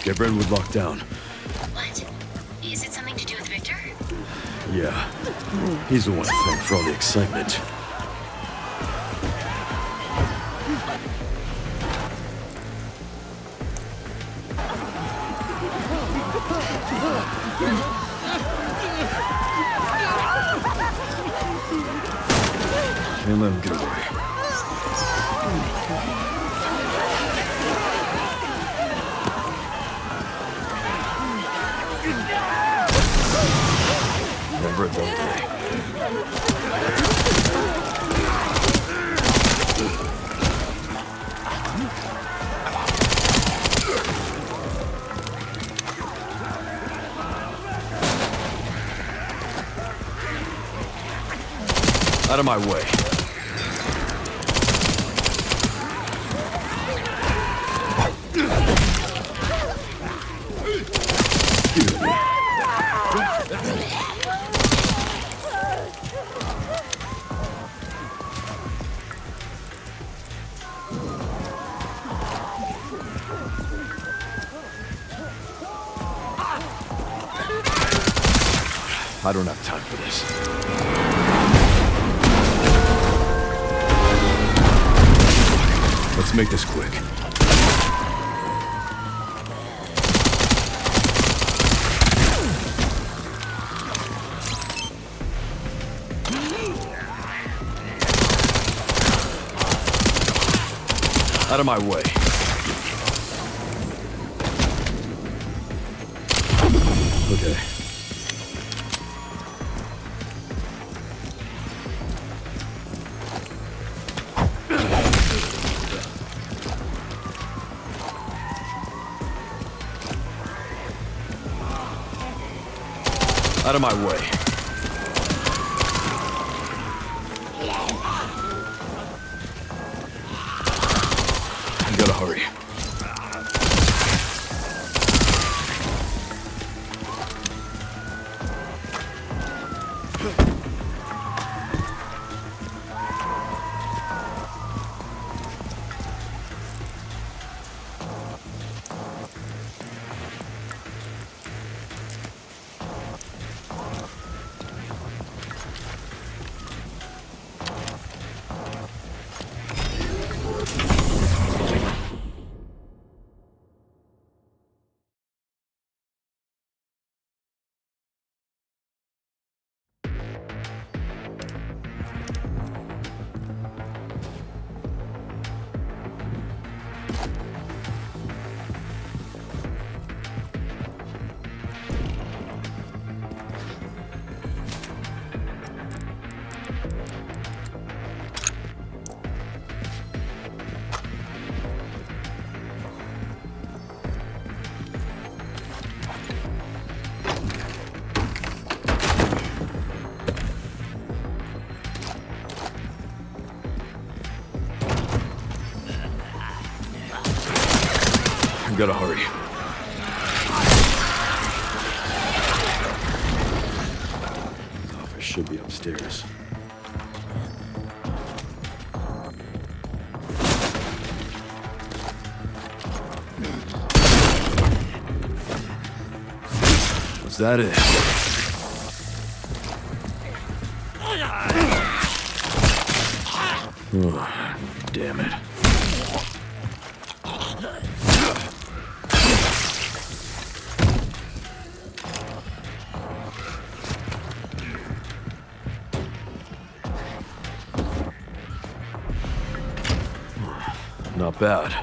Get Redwood locked down. What? Is it something to do with Victor? Yeah. He's the one to thank for all the excitement. Can't let him get away. Never a dull day. Out of my way. I don't have time for this. Let's make this quick. Out of my way. Okay. Out of my way. I gotta hurry. Gotta hurry. Office should be upstairs. Was that it? Oh, damn it. Not bad.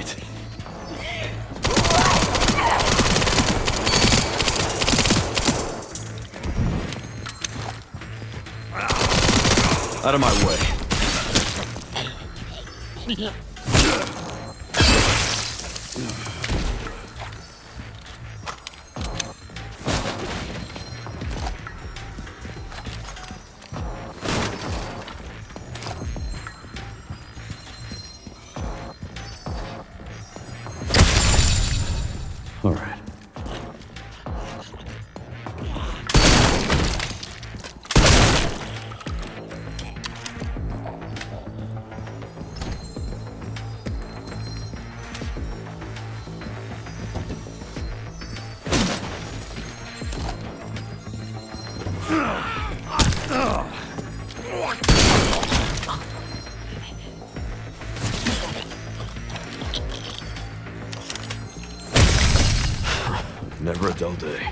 right. Out of my way. All right. Never a dull day.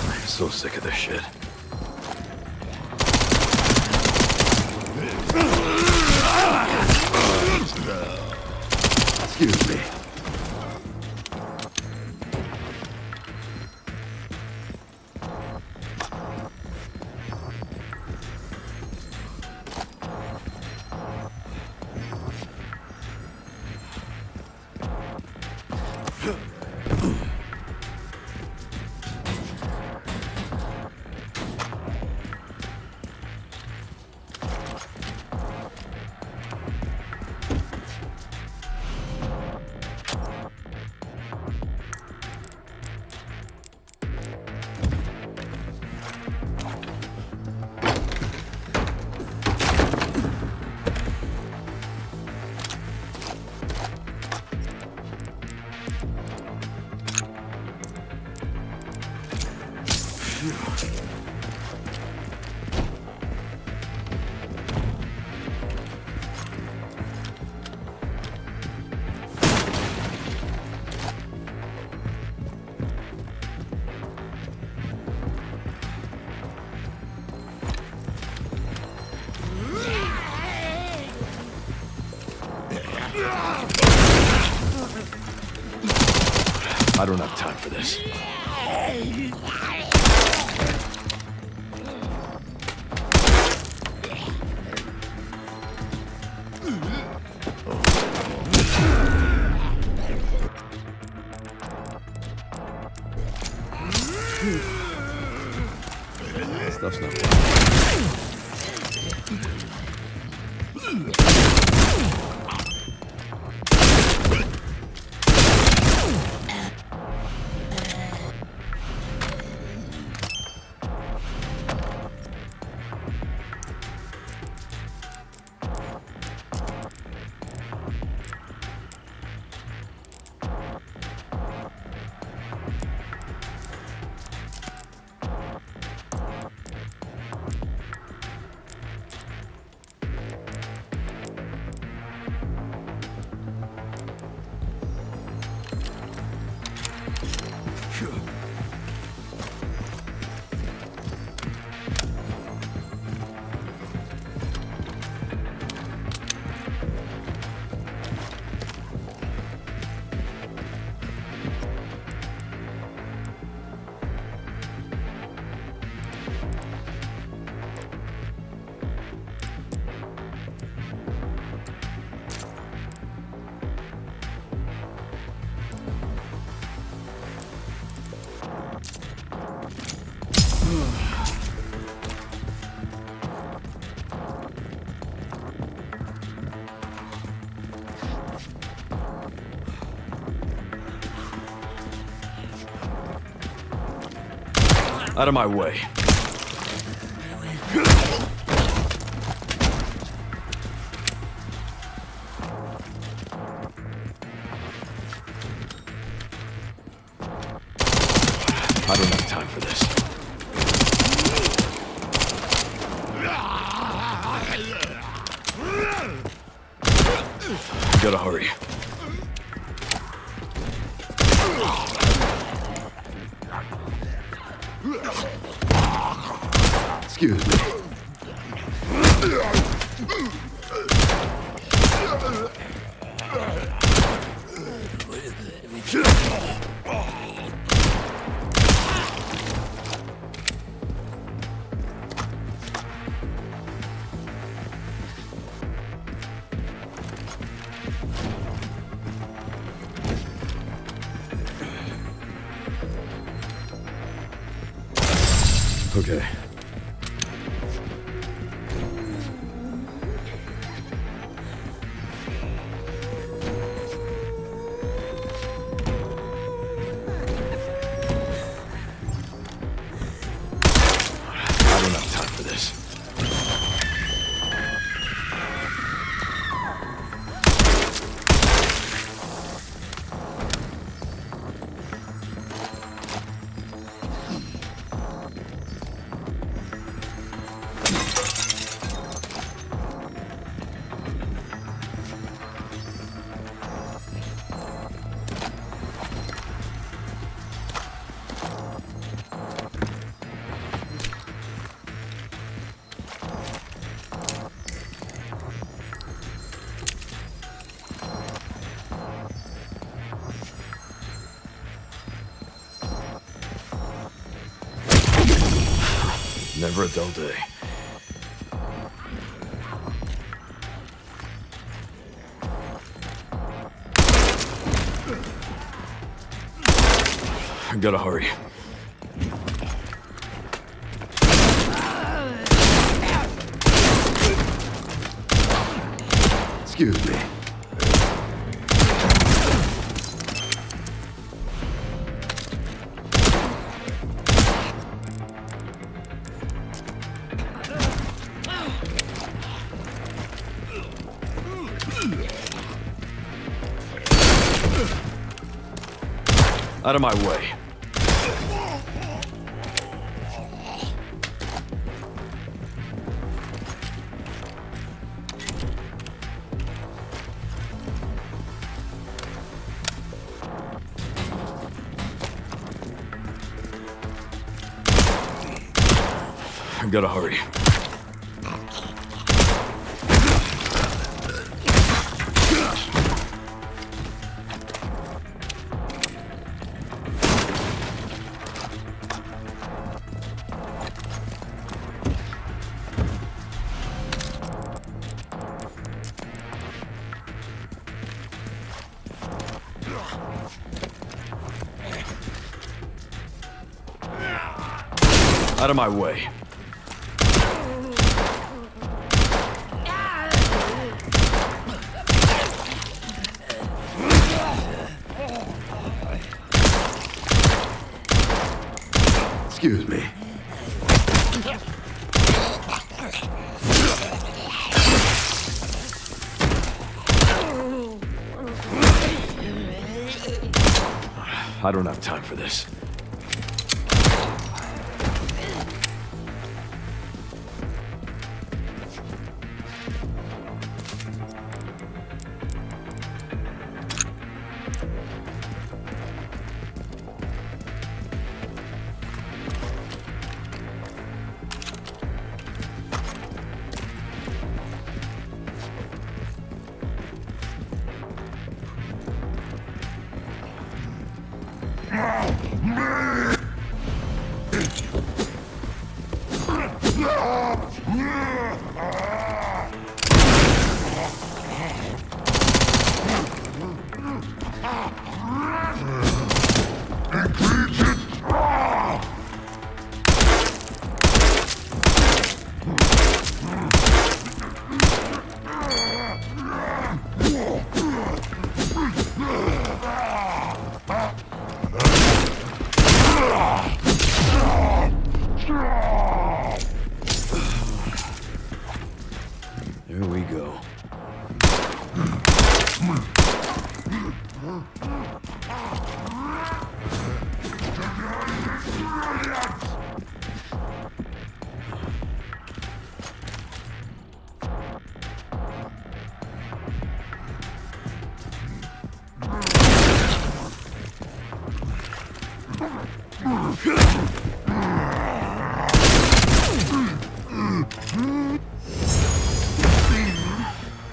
I'm so sick of this shit. Excuse me. I don't have time for this. Stuff's not out of my way. I don't have time for this. Gotta hurry. Excuse me. Okay. I don't have time for this. Never a dull day. I gotta hurry. Excuse me. Out of my way. I gotta hurry. Out of my way. Excuse me. I don't have time for this.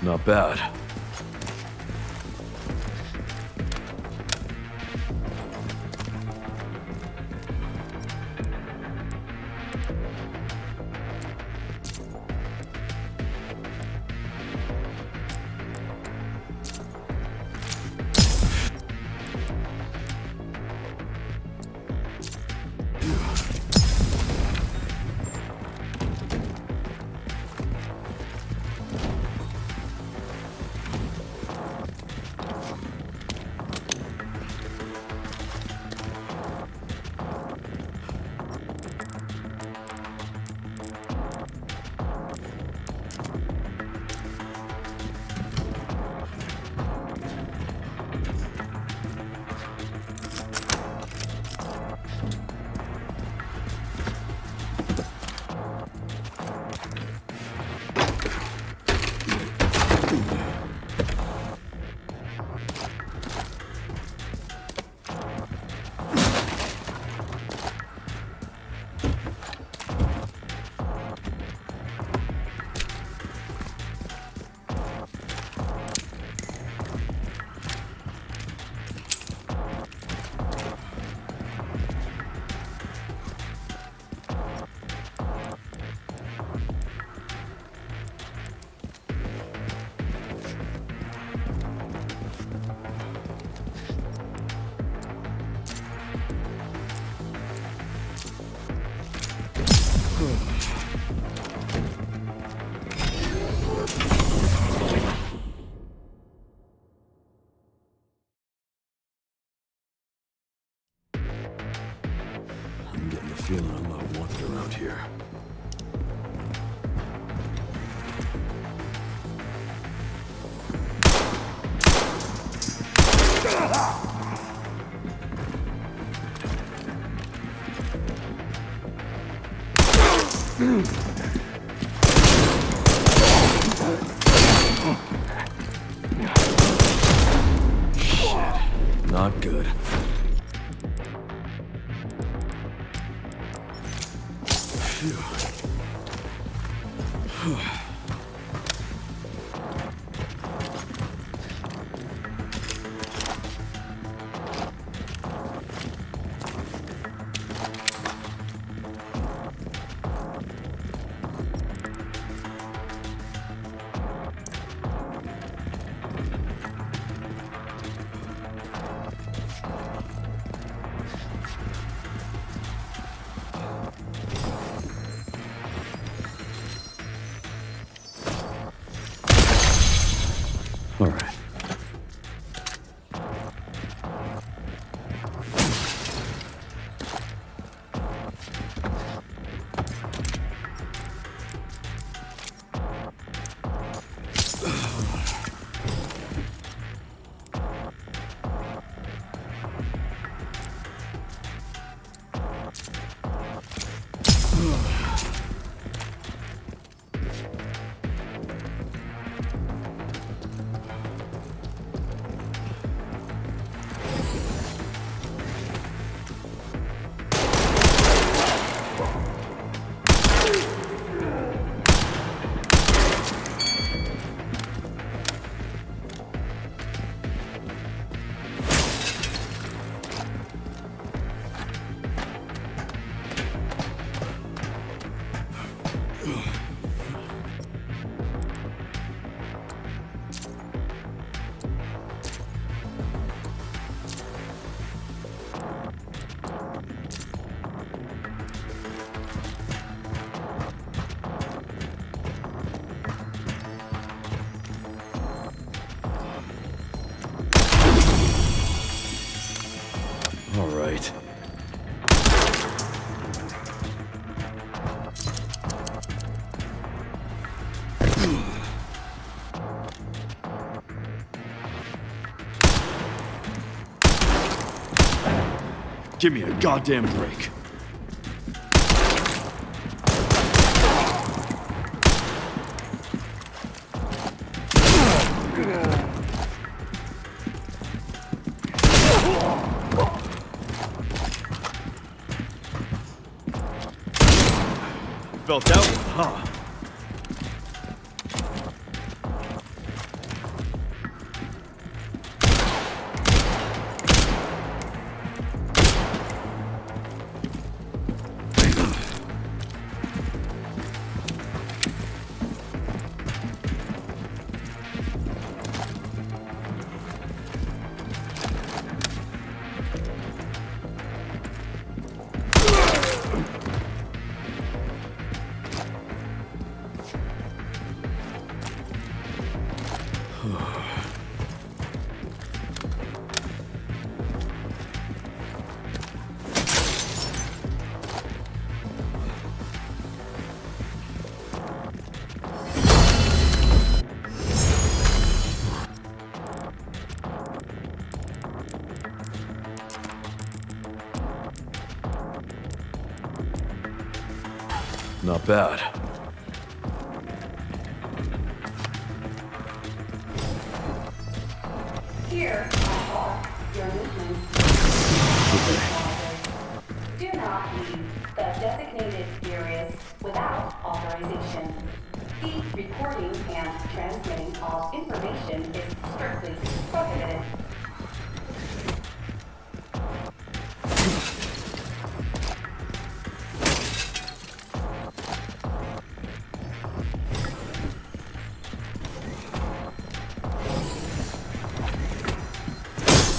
Not bad. I'm getting the feeling I'm not wanted around here. Shit. Not good. Phew. All right. All right. Give me a goddamn break. felt that one, huh? Not bad. Here are your movements. Do not leave the designated areas without authorization. The recording and transmitting of information is strictly prohibited.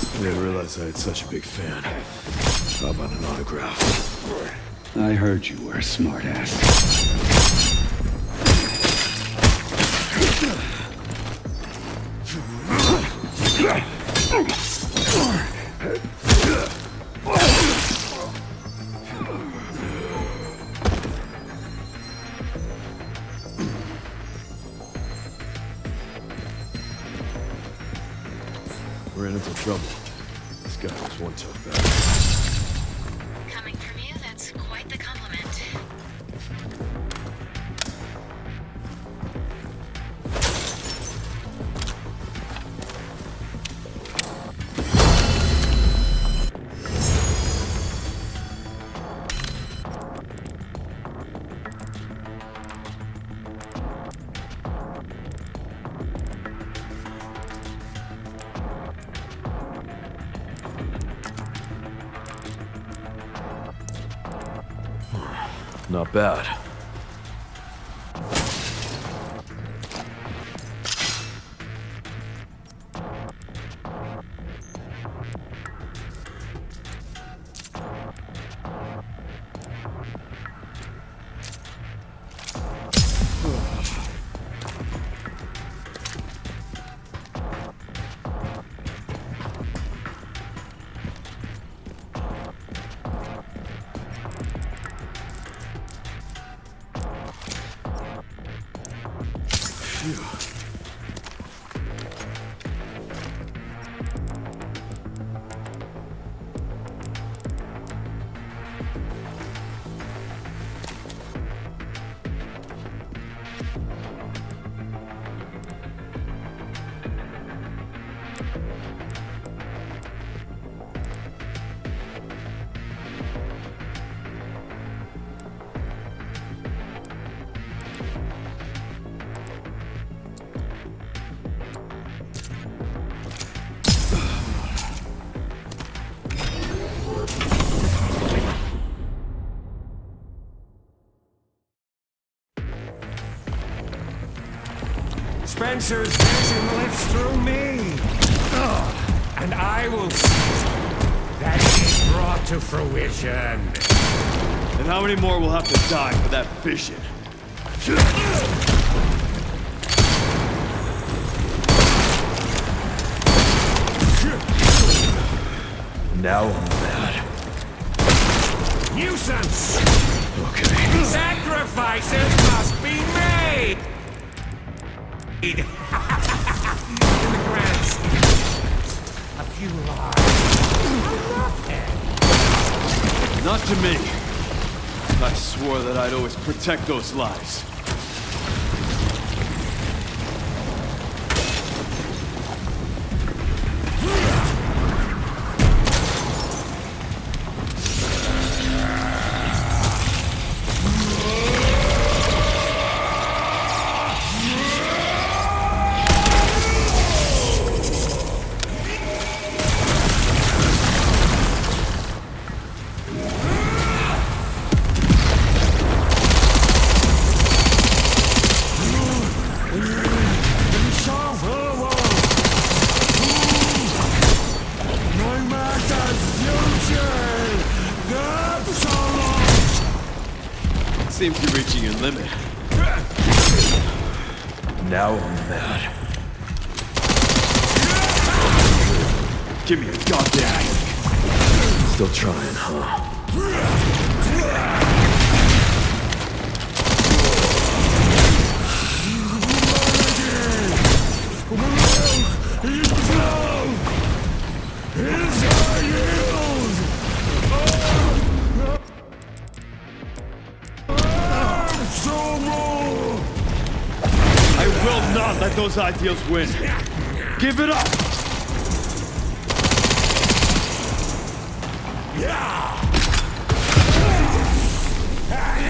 I didn't realize I had such a big fan. How about an autograph? I heard you were a smartass. Ran into trouble. This guy was one tough bag. Coming from you, that's quite the compliment. Not bad. Spencer's vision lives through me. And I will see that it is brought to fruition. And how many more will have to die for that vision? Now I'm mad. Nuisance! Okay. Sacrifices must be made! In the grand scheme, a few lives. Not to me. I swore that I'd always protect those lives. seems you're reaching your limit. Now I'm mad. Give me a goddamn. Still trying, huh? I will not let those ideals win. Give it up! Yeah!